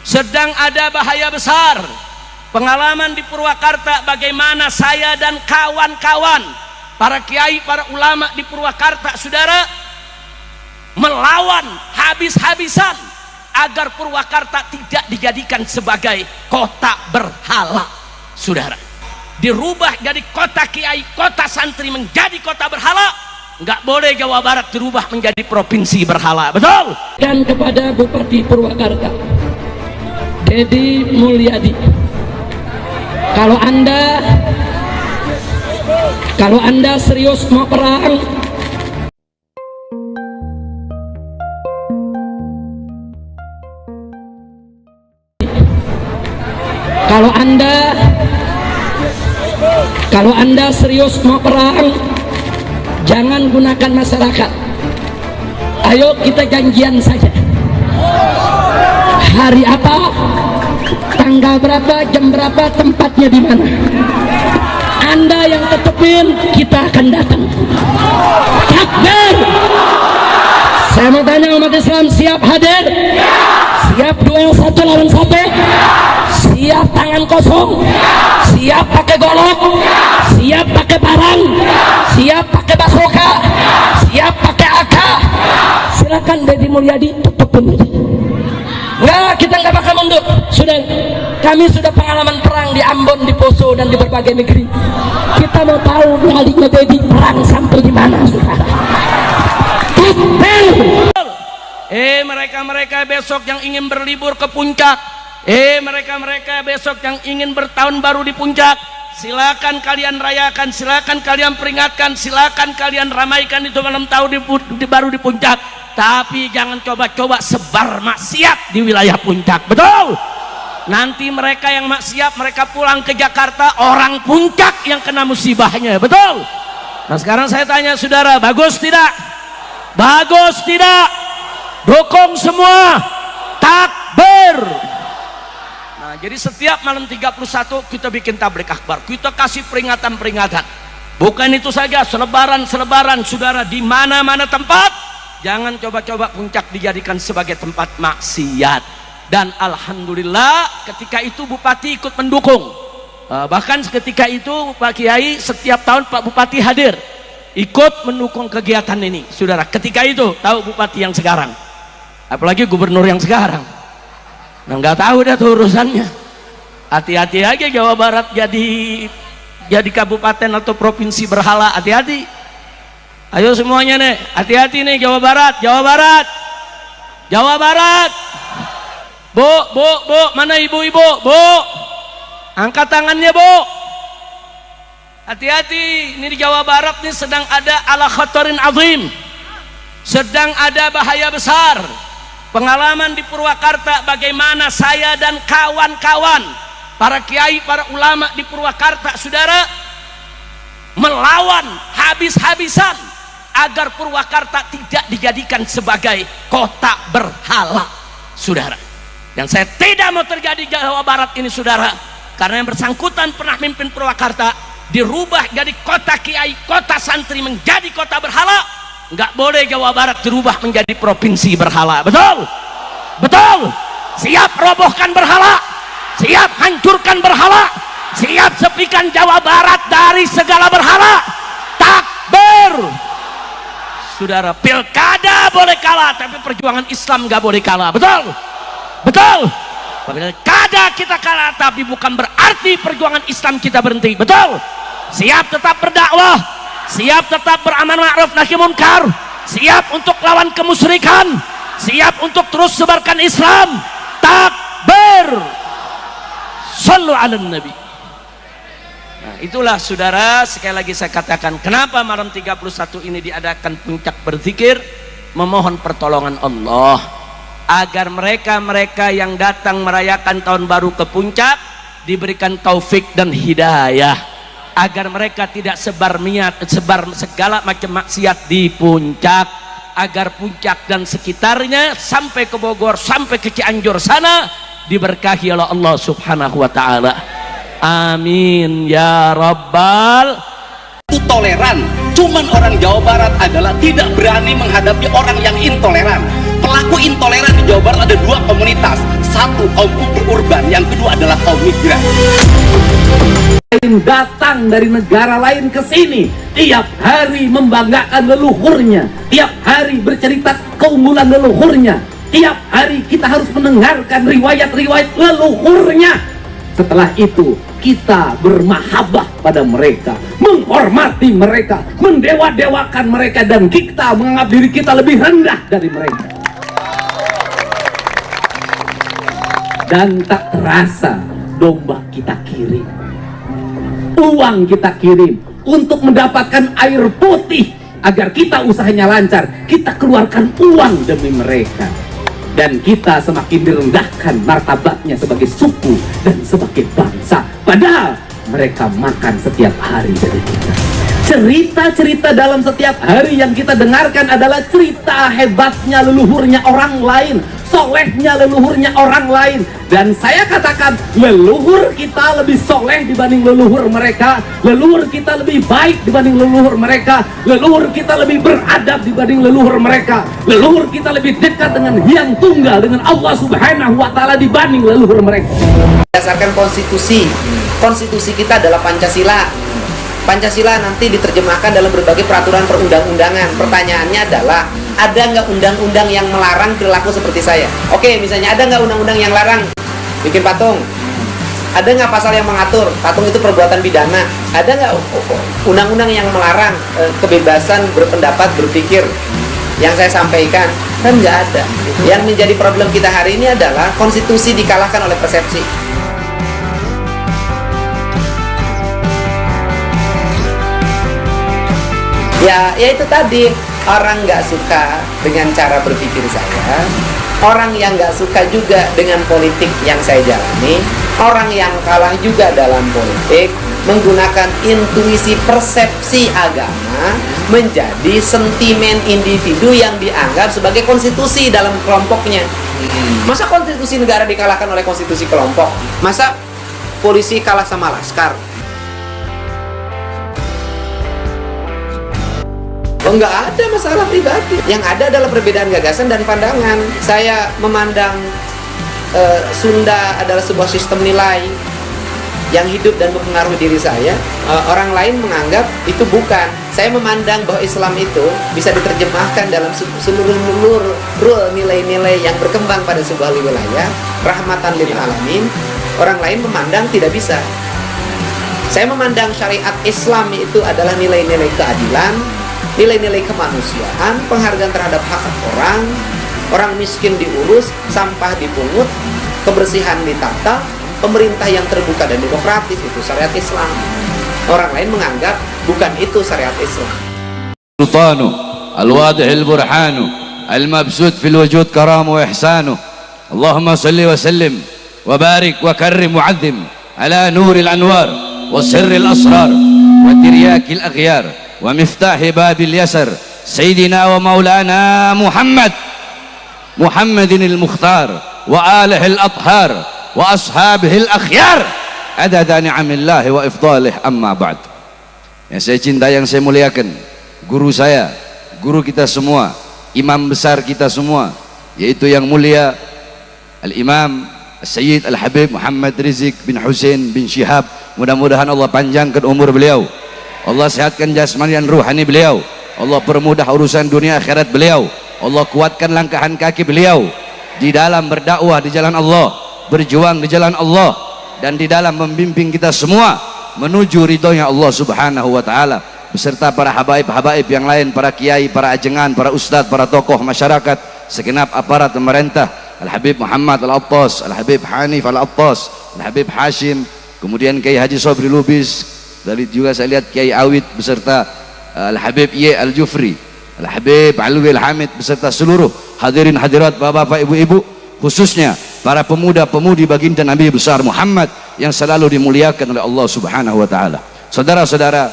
sedang ada bahaya besar. Pengalaman di Purwakarta bagaimana saya dan kawan-kawan para kiai, para ulama di Purwakarta, saudara, melawan habis-habisan agar Purwakarta tidak dijadikan sebagai kota berhala, saudara. Dirubah jadi kota kiai, kota santri menjadi kota berhala. Nggak boleh Jawa Barat dirubah menjadi provinsi berhala, betul? Dan kepada Bupati Purwakarta Dedi Mulyadi, kalau anda serius mau perang, kalau anda serius mau perang, jangan gunakan masyarakat. Ayo kita janjian saja. Hari apa, tanggal berapa, jam berapa, tempatnya di mana. Anda yang tetepin, kita akan datang. Takbir. Saya mau tanya umat Islam, siap hadir? Siap duel 1 lawan 1? Siap tangan kosong? Siap pakai golok? Siap pakai parang? Siap pakai basoka? Siap pakai AK? Silakan Dedi Mulyadi, tetepin. Enggak, kita nggak bakal mundur. Kami sudah pengalaman perang di Ambon, di Poso, dan di berbagai negeri. Kita mau tahu beralinya Dedi perang sampai di mana, saudara. Mereka-mereka besok yang ingin berlibur ke puncak, mereka-mereka besok yang ingin bertahun baru di puncak, silakan kalian rayakan, silakan kalian peringatkan, silakan kalian ramaikan itu malam tahun baru di puncak. Tapi jangan coba-coba sebar maksiat di wilayah puncak, betul? Nanti mereka yang maksiat, mereka pulang ke Jakarta, orang puncak yang kena musibahnya, betul? Nah sekarang saya tanya saudara, bagus tidak? Bagus tidak? Dukung semua, takbir. Nah jadi setiap malam 31 kita bikin tablik akbar, kita kasih peringatan-peringatan. Bukan itu saja, selebaran-selebaran, saudara, di mana-mana tempat. Jangan coba-coba puncak dijadikan sebagai tempat maksiat. Dan alhamdulillah ketika itu Bupati ikut mendukung. Bahkan ketika itu Pak Kiai setiap tahun Pak Bupati hadir, ikut mendukung kegiatan ini, saudara. Ketika itu tahu Bupati yang sekarang, apalagi Gubernur yang sekarang. Nah nggak tahu dah tuh urusannya. Hati-hati aja Jawa Barat jadi kabupaten atau provinsi berhala, hati-hati. Ayo semuanya nih, hati-hati nih Jawa Barat, Jawa Barat, Jawa Barat. Bu, mana ibu-ibu? Bu, angkat tangannya bu. Hati-hati, ini di Jawa Barat nih sedang ada ala khatarin azim, sedang ada bahaya besar. Pengalaman di Purwakarta bagaimana saya dan kawan-kawan para kiai, para ulama di Purwakarta, saudara, melawan habis-habisan agar Purwakarta tidak dijadikan sebagai kota berhala, saudara. Yang saya tidak mau terjadi di Jawa Barat ini, saudara, karena yang bersangkutan pernah mimpin Purwakarta, dirubah jadi kota kiai, kota santri menjadi kota berhala. Nggak boleh Jawa Barat dirubah menjadi provinsi berhala, betul? Betul? Siap robohkan berhala, siap hancurkan berhala, siap sepikan Jawa Barat dari segala berhala. Takbir. Saudara, pilkada boleh kalah, tapi perjuangan Islam nggak boleh kalah, betul? Betul? Pilkada kita kalah, tapi bukan berarti perjuangan Islam kita berhenti, betul? Siap tetap berdakwah, siap tetap beramal ma'ruf nahi munkar, siap untuk lawan kemusyrikan, siap untuk terus sebarkan Islam. Takbir. Shallu ala nabi. Nah, itulah saudara, sekali lagi saya katakan, kenapa malam 31 ini diadakan puncak berzikir, memohon pertolongan Allah agar mereka-mereka yang datang merayakan tahun baru ke puncak diberikan taufik dan hidayah, agar mereka tidak sebar segala macam maksiat di puncak, agar puncak dan sekitarnya sampai ke Bogor, sampai ke Cianjur sana diberkahi oleh Allah Subhanahu wa taala. Amin ya rabbal. Itu toleran, cuman orang Jawa Barat adalah tidak berani menghadapi orang yang intoleran. Pelaku intoleran di Jawa Barat ada 2 komunitas. satu kaum urban, yang kedua adalah kaum migran. Datang dari negara lain ke sini, tiap hari membanggakan leluhurnya, tiap hari bercerita keunggulan leluhurnya, tiap hari kita harus mendengarkan riwayat-riwayat leluhurnya. Setelah itu kita bermahabbah pada mereka, menghormati mereka, mendewa-dewakan mereka, dan kita menganggap diri kita lebih rendah dari mereka. Dan tak terasa domba kita kirim, uang kita kirim untuk mendapatkan air putih agar kita usahanya lancar. Kita keluarkan uang demi mereka, dan kita semakin direndahkan martabatnya sebagai suku dan sebagai bangsa, padahal mereka makan setiap hari dari kita. Cerita-cerita dalam setiap hari yang kita dengarkan adalah cerita hebatnya leluhurnya orang lain, solehnya leluhurnya orang lain. Dan saya katakan, leluhur kita lebih soleh dibanding leluhur mereka, leluhur kita lebih baik dibanding leluhur mereka, leluhur kita lebih beradab dibanding leluhur mereka, leluhur kita lebih dekat dengan Hyang Tunggal, dengan Allah Subhanahu wa Ta'ala dibanding leluhur mereka. Berdasarkan konstitusi kita adalah Pancasila. Pancasila nanti diterjemahkan dalam berbagai peraturan perundang-undangan. Pertanyaannya adalah, ada nggak undang-undang yang melarang perilaku seperti saya? Oke, misalnya ada nggak undang-undang yang larang bikin patung? Ada nggak pasal yang mengatur patung itu perbuatan pidana? Ada nggak undang-undang yang melarang kebebasan berpendapat, berpikir? Yang saya sampaikan kan nggak ada. Yang menjadi problem kita hari ini adalah konstitusi dikalahkan oleh persepsi. Ya itu tadi, orang nggak suka dengan cara berpikir saya, orang yang nggak suka juga dengan politik yang saya jalani, orang yang kalah juga dalam politik menggunakan intuisi persepsi agama menjadi sentimen individu yang dianggap sebagai konstitusi dalam kelompoknya. Masa konstitusi negara dikalahkan oleh konstitusi kelompok? Masa polisi kalah sama laskar? Oh, nggak ada masalah pribadi. Yang ada adalah perbedaan gagasan dan pandangan. Saya memandang Sunda adalah sebuah sistem nilai yang hidup dan mempengaruhi diri saya. Orang lain menganggap itu bukan. Saya memandang bahwa Islam itu bisa diterjemahkan dalam seluruh nilai-nilai yang berkembang pada sebuah wilayah, rahmatan lil alamin. Orang lain memandang tidak bisa. Saya memandang syariat Islam itu adalah nilai-nilai keadilan, nilai-nilai kemanusiaan, penghargaan terhadap hak orang miskin diurus, sampah dipungut, kebersihan ditata, pemerintah yang terbuka dan demokratis, itu syariat Islam. Orang lain menganggap bukan itu syariat Islam. Sultanu al-wadih al-burhanu al-mabsud fil wujud karamu wa ihsanu. Allahumma salli wa sallim wa barik wa karrim wa azim ala nuril anwar wa sirril asrar wa tiryakil aghyar wa miftahi babil yasar Sayyidina wa maulana Muhammadin al-Mukhtar wa alihi al-athhar wa ashabihi al-akhyar adada ni'amillahi wa ifdalih, amma ba'd. Yang saya cintai, yang saya muliakan, guru saya, guru kita semua, imam besar kita semua, yaitu yang mulia Al-Imam Sayyid Al-Habib Muhammad Rizik bin Hussein bin Syihab. Mudah-mudahan Allah panjangkan umur beliau, Allah sehatkan jasmani dan ruhani beliau, Allah permudah urusan dunia akhirat beliau, Allah kuatkan langkahan kaki beliau di dalam berdakwah di jalan Allah, berjuang di jalan Allah, dan di dalam membimbing kita semua menuju ridhonya Allah Subhanahu wa ta'ala, beserta para habaib-habaib yang lain, para kiai, para ajengan, para ustadz, para tokoh masyarakat, segenap aparat pemerintah, Al-Habib Muhammad Al-Attas, Al-Habib Hanif Al-Attas, Al-Habib Hashim, kemudian Kiai Haji Sobri Lubis, dari juga saya lihat Kiai Awid beserta Al-Habib Ye Al-Jufri, Al-Habib Alwi Al-Hamid, beserta seluruh hadirin hadirat, bapak-bapak, ibu-ibu, khususnya para pemuda-pemudi baginda Nabi besar Muhammad yang selalu dimuliakan oleh Allah Subhanahu wa ta'ala. Saudara-saudara,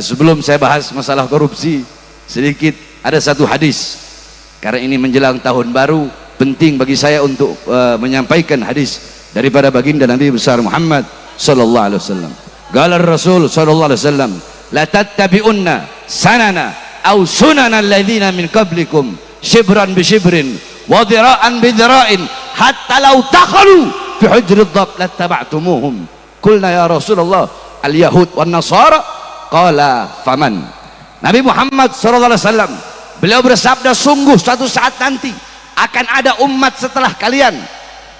sebelum saya bahas masalah korupsi, sedikit ada satu hadis, karena ini menjelang tahun baru, penting bagi saya untuk menyampaikan hadis daripada baginda Nabi besar Muhammad sallallahu alaihi wasallam. Qala Rasul sallallahu alaihi wasallam, la tattabi'unna sanana aw sunana alladhina min qablikum shibran bi shibrin wa dhira'an bi dhira'in hatta law dakhalu fi hujrid dhab lattaba'tumuhum. Qulna ya Rasulullah al-yahud wan nasara, qala faman. Nabi Muhammad SAW beliau bersabda, sungguh suatu saat nanti akan ada umat setelah kalian,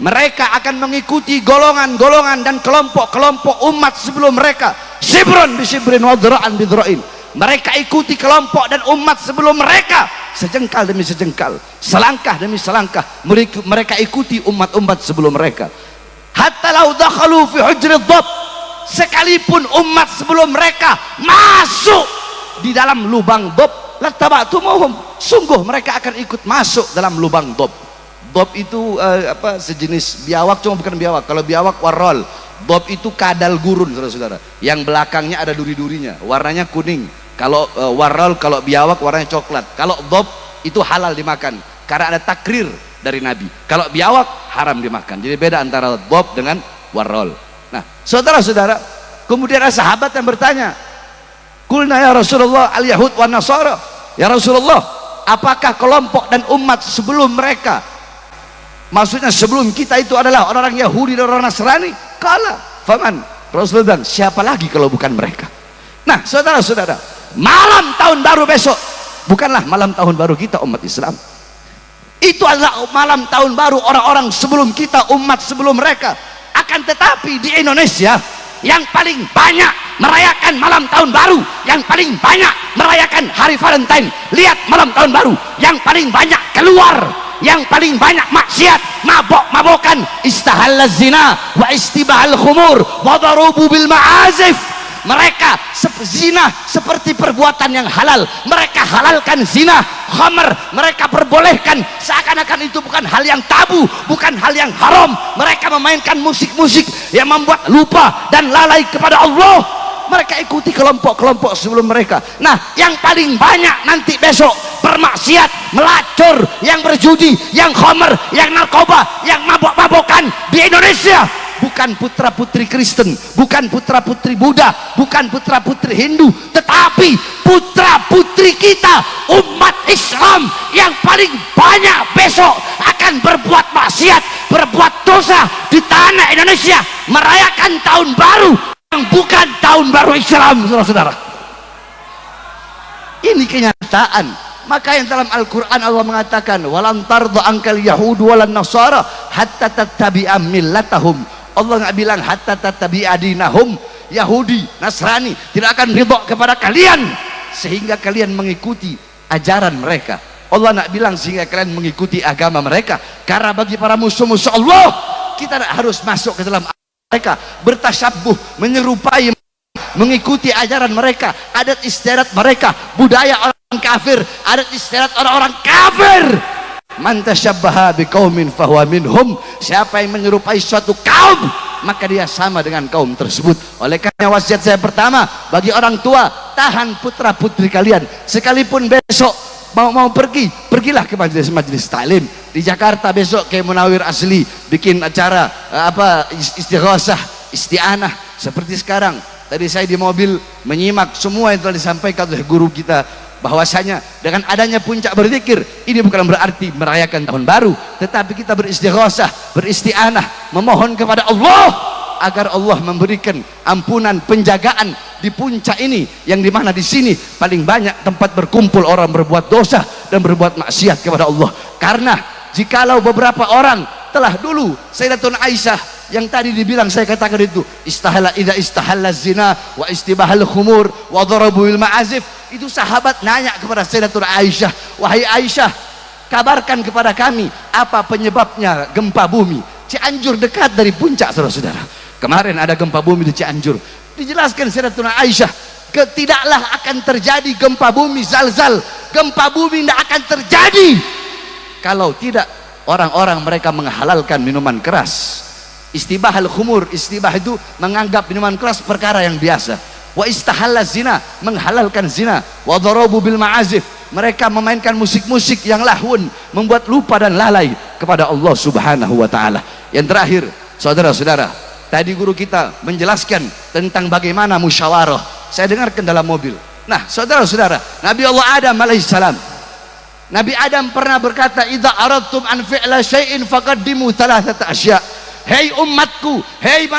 mereka akan mengikuti golongan-golongan dan kelompok-kelompok umat sebelum mereka, shibran bi shibrin wa dhira'an bi dhira'in. Mereka ikuti kelompok dan umat sebelum mereka, sejengkal demi sejengkal, selangkah demi selangkah. Mereka ikuti umat-umat sebelum mereka. Hatta law dakhalu fi hujrid dhab, sekalipun umat sebelum mereka masuk di dalam lubang dhab, lattaba'tumuhum, sungguh mereka akan ikut masuk dalam lubang dhab. Dhab itu sejenis biawak, cuma bukan biawak. Kalau biawak warol, dhab itu kadal gurun, saudara-saudara, yang belakangnya ada duri-durinya, warnanya kuning. Kalau warol, kalau biawak warnanya coklat. Kalau dhab itu halal dimakan karena ada takrir dari Nabi. Kalau biawak haram dimakan. Jadi beda antara dhab dengan warol. Nah, saudara-saudara, kemudian ada sahabat yang bertanya, qulna ya Rasulullah al-yahud wan nasara, ya Rasulullah, apakah kelompok dan umat sebelum mereka, maksudnya sebelum kita itu adalah orang-orang Yahudi dan orang Nasrani? Qala faman. Rasulullah bilang, siapa lagi kalau bukan mereka? Nah, saudara-saudara, malam tahun baru besok bukanlah malam tahun baru kita umat Islam. Itu adalah malam tahun baru orang-orang sebelum kita, umat sebelum mereka. Akan tetapi di Indonesia yang paling banyak merayakan malam tahun baru, yang paling banyak merayakan hari Valentine, lihat malam tahun baru, yang paling banyak keluar, yang paling banyak maksiat, mabok-mabokan, istahalla zina wa istibahal khumur wa darubu bil ma'azif. Mereka zina seperti perbuatan yang halal, mereka halalkan zina, khamr mereka perbolehkan seakan-akan itu bukan hal yang tabu, bukan hal yang haram. Mereka memainkan musik-musik yang membuat lupa dan lalai kepada Allah. Mereka ikuti kelompok-kelompok sebelum mereka. Nah, yang paling banyak nanti besok bermaksiat, melacur, yang berjudi, yang khamr, yang narkoba, yang mabok-mabokan di Indonesia bukan putra-putri Kristen, bukan putra-putri Buddha, bukan putra-putri Hindu, tetapi putra-putri kita umat Islam yang paling banyak besok akan berbuat maksiat, berbuat dosa di tanah Indonesia, merayakan tahun baru yang bukan tahun baru Islam, saudara-saudara. Ini kenyataan. Maka yang dalam Al-Quran Allah mengatakan, walan tarda ankal yahudu walan nasara hatta tattabi'a millatahum. Allah nggak bilang hatta tattabi'a dinahum. Yahudi, Nasrani tidak akan ridha kepada kalian sehingga kalian mengikuti ajaran mereka. Allah nggak bilang sehingga kalian mengikuti agama mereka, karena bagi para musuh-musuh Allah, kita harus masuk ke dalam mereka, bertasyabuh, menyerupai, mengikuti ajaran mereka, adat istiadat mereka, budaya orang kafir, adat istiadat orang-orang kafir. Man tasyabbaha biqaumin fahuwa minhum. Siapa yang menyerupai suatu kaum, maka dia sama dengan kaum tersebut. Oleh karena wasiat saya pertama bagi orang tua, tahan putra putri kalian. Sekalipun besok mau pergi, pergilah ke majelis taklim di Jakarta. Besok ke Munawir Asli bikin acara istighosah, isti'anah seperti sekarang. Tadi saya di mobil menyimak semua yang telah disampaikan oleh guru kita, bahwasanya dengan adanya puncak berzikir ini bukan berarti merayakan tahun baru, tetapi kita beristighosah, beristi'anah, memohon kepada Allah agar Allah memberikan ampunan, penjagaan di puncak ini, yang dimana di sini paling banyak tempat berkumpul orang berbuat dosa dan berbuat maksiat kepada Allah. Karena jikalau beberapa orang telah dulu, Sayyidatuna Aisyah yang tadi dibilang saya katakan itu, idza istahalla zina wa istibahal khumur wa darabu bil ma'azif, itu sahabat nanya kepada Sayyidatuna Aisyah, wahai Aisyah, kabarkan kepada kami apa penyebabnya gempa bumi. Cianjur dekat dari puncak, saudara-saudara. Kemarin ada gempa bumi di Cianjur. Dijelaskan Sayyidatuna Aisyah, tidaklah akan terjadi gempa bumi zalzal. Gempa bumi tidak akan terjadi kalau tidak orang-orang mereka menghalalkan minuman keras. Istibahal khumur, istibah itu menganggap minuman keras perkara yang biasa. Wa istahalla zina, menghalalkan zina. Wa darabu bil ma'azif, mereka memainkan musik-musik yang lahun, membuat lupa dan lalai kepada Allah Subhanahu wa taala. Yang terakhir, saudara-saudara, tadi guru kita menjelaskan tentang bagaimana musyawarah. Saya dengarkan dalam mobil. Nah, saudara-saudara, Nabi Allah Adam alaihissalam Nabi Adam pernah berkata, idza aradtum an fi'la syai'in faqaddimu thalathata asya. Hei umatku, hei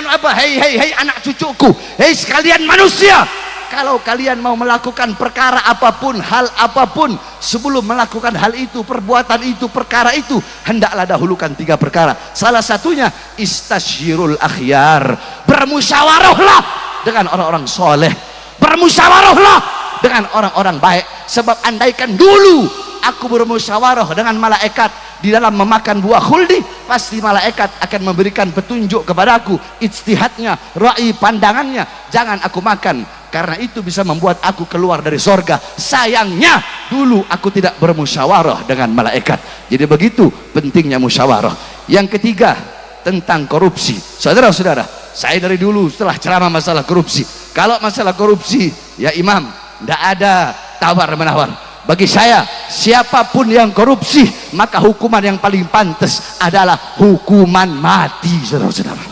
anak cucuku, hei sekalian manusia, kalau kalian mau melakukan perkara apapun, hal apapun, sebelum melakukan hal itu, perbuatan itu, perkara itu, hendaklah dahulukan 3 perkara. Salah satunya istasyirul akhyar, bermusyawarahlah dengan orang-orang soleh, bermusyawarahlah dengan orang-orang baik. Sebab andaikan dulu aku bermusyawarah dengan malaikat di dalam memakan buah khuldi, pasti malaikat akan memberikan petunjuk kepadaku, ijtihadnya, ra'i pandangannya, jangan aku makan, karena itu bisa membuat aku keluar dari sorga. Sayangnya dulu aku tidak bermusyawarah dengan malaikat. Jadi begitu pentingnya musyawarah. Yang ketiga, tentang korupsi. Saudara-saudara, saya dari dulu setelah ceramah masalah korupsi, kalau masalah korupsi ya imam, tidak ada tawar menawar. Bagi saya, siapapun yang korupsi, maka hukuman yang paling pantas adalah hukuman mati, saudara-saudara.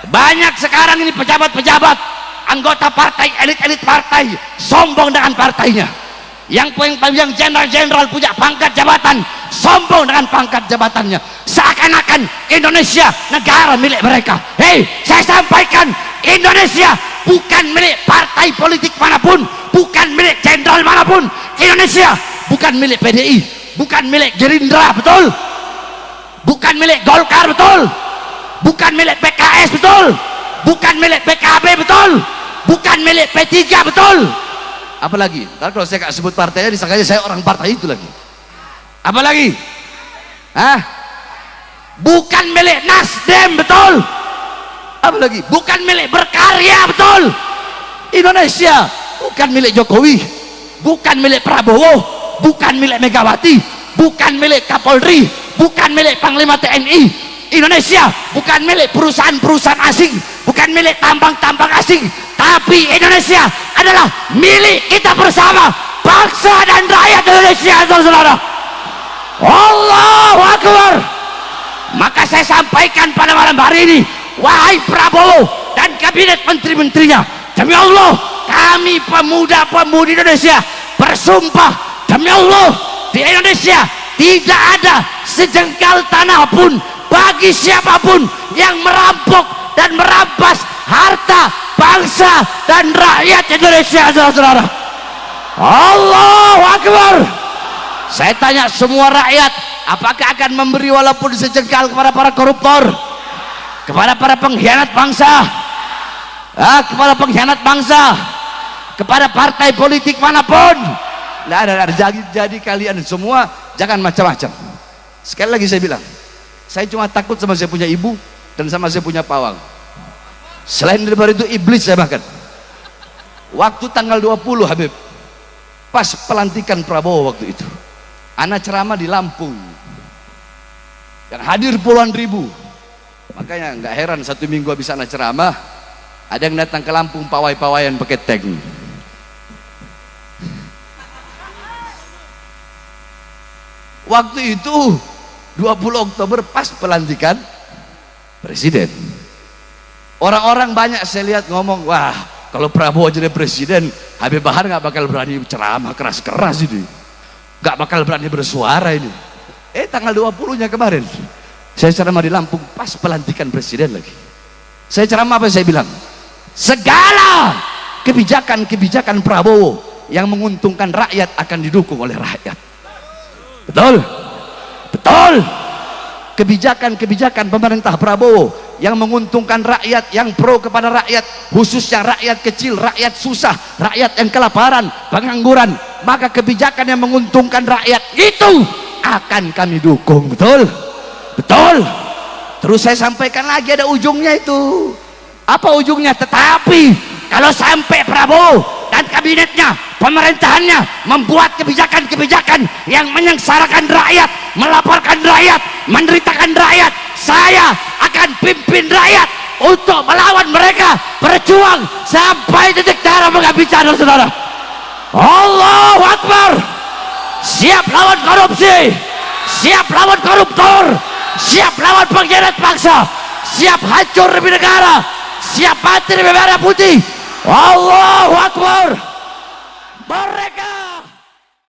Banyak sekarang ini pejabat-pejabat, anggota partai, elit-elit partai, sombong dengan partainya. Yang jenderal-jenderal punya pangkat jabatan, sombong dengan pangkat jabatannya. Seakan-akan Indonesia negara milik mereka. Hei, saya sampaikan, Indonesia bukan milik partai politik manapun, bukan milik jenderal manapun. Indonesia bukan milik PDI, bukan milik Gerindra, betul? Bukan milik Golkar, betul? Bukan milik PKS, betul? Bukan milik PKB, betul? Bukan milik P3, betul? Apalagi? Ntar kalau saya gak sebut partainya, disangkanya saya orang partai itu lagi. Apalagi? Hah? Bukan milik Nasdem, betul? Apalagi? Bukan milik Berkarya, betul? Indonesia bukan milik Jokowi, bukan milik Prabowo, bukan milik Megawati, bukan milik Kapolri, bukan milik Panglima TNI. Indonesia bukan milik perusahaan-perusahaan asing, bukan milik tambang-tambang asing, tapi Indonesia adalah milik kita bersama, bangsa dan rakyat Indonesia, saudara-saudara. Allahu Akbar. Maka saya sampaikan pada malam hari ini, wahai Prabowo dan kabinet menteri-menterinya, demi Allah, kami pemuda-pemudi Indonesia bersumpah, demi Allah, di Indonesia tidak ada sejengkal tanah pun bagi siapapun yang merampok dan merampas harta bangsa dan rakyat Indonesia, saudara-saudara. Allahu Akbar. Saya tanya semua rakyat, apakah akan memberi walaupun sejengkal kepada para koruptor, kepada para pengkhianat bangsa, kepada pengkhianat bangsa, kepada partai politik manapun? Nggak ada. Jadi kalian semua jangan macam-macam. Sekali lagi saya bilang, saya cuma takut sama saya punya ibu dan sama saya punya pawang. Selain daripada itu iblis saya bahkan. Waktu tanggal 20 Habib, pas pelantikan Prabowo waktu itu, anak ceramah di Lampung, yang hadir puluhan ribu. Makanya nggak heran 1 minggu habis anak ceramah, ada yang datang ke Lampung pawai-pawayan pakai tank. Waktu itu 20 Oktober pas pelantikan presiden. Orang-orang banyak saya lihat ngomong, wah kalau Prabowo jadi presiden, Habib Bahar nggak bakal berani ceramah keras-keras ini, nggak bakal berani bersuara ini. Tanggal 20-nya kemarin saya ceramah di Lampung pas pelantikan presiden lagi. Saya ceramah apa saya bilang? Segala kebijakan-kebijakan Prabowo yang menguntungkan rakyat akan didukung oleh rakyat. Betul? Betul. Kebijakan-kebijakan pemerintah Prabowo yang menguntungkan rakyat, yang pro kepada rakyat, khususnya rakyat kecil, rakyat susah, rakyat yang kelaparan, pengangguran, maka kebijakan yang menguntungkan rakyat itu akan kami dukung. Betul? Betul. Terus saya sampaikan lagi, ada ujungnya itu. Apa ujungnya? Tetapi kalau sampai Prabowo dan kabinetnya, pemerintahannya membuat kebijakan-kebijakan yang menyengsarakan rakyat, melaporkan rakyat, menderitakan rakyat, saya akan pimpin rakyat untuk melawan mereka, berjuang sampai titik darah menghabiskan, saudara. Allahu Akbar. Siap lawan korupsi, siap lawan koruptor, siap lawan pengkhianat bangsa, siap hancur demi negara, siap mati demi merah putih. Allahu Akbar. Mereka